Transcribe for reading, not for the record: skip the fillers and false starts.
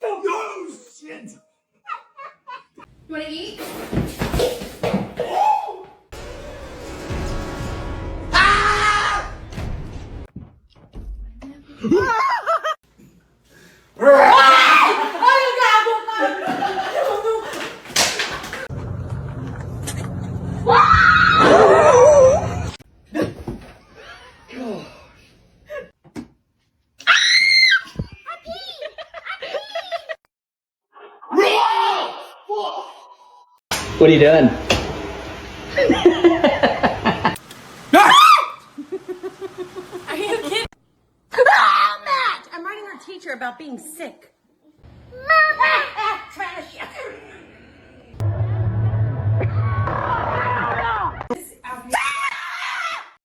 Oh, shit! You wanna eat? What are you doing? Are you kidding? Ah, Matt! I'm writing our teacher about being sick.